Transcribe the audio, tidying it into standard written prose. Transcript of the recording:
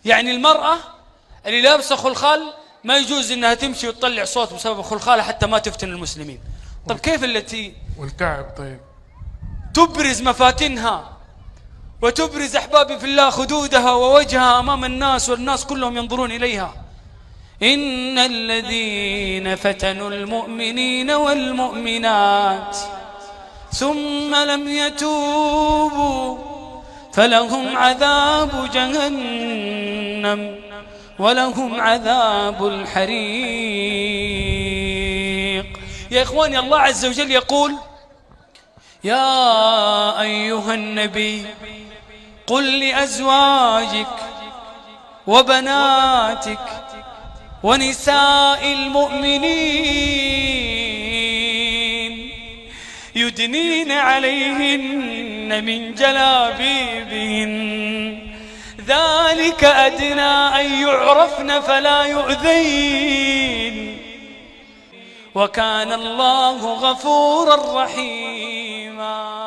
يعني المرأة اللي لابسة خلخال ما يجوز انها تمشي وتطلع صوت بسبب خلخالها حتى ما تفتن المسلمين. طب كيف التي والكعب طيب تبرز مفاتنها وتبرز أحبابي في الله خدودها ووجهها أمام الناس والناس كلهم ينظرون إليها؟ إن الذين فتنوا المؤمنين والمؤمنات ثم لم يتوبوا فلهم عذاب جهنم ولهم عذاب الحريق. يا إخواني، الله عز وجل يقول: يا أيها النبي قل لأزواجك وبناتك ونساء المؤمنين يدنين عليهن من جلابيبهن ذلك أدنى أن يعرفن فلا يؤذين وكان الله غفورا رحيما.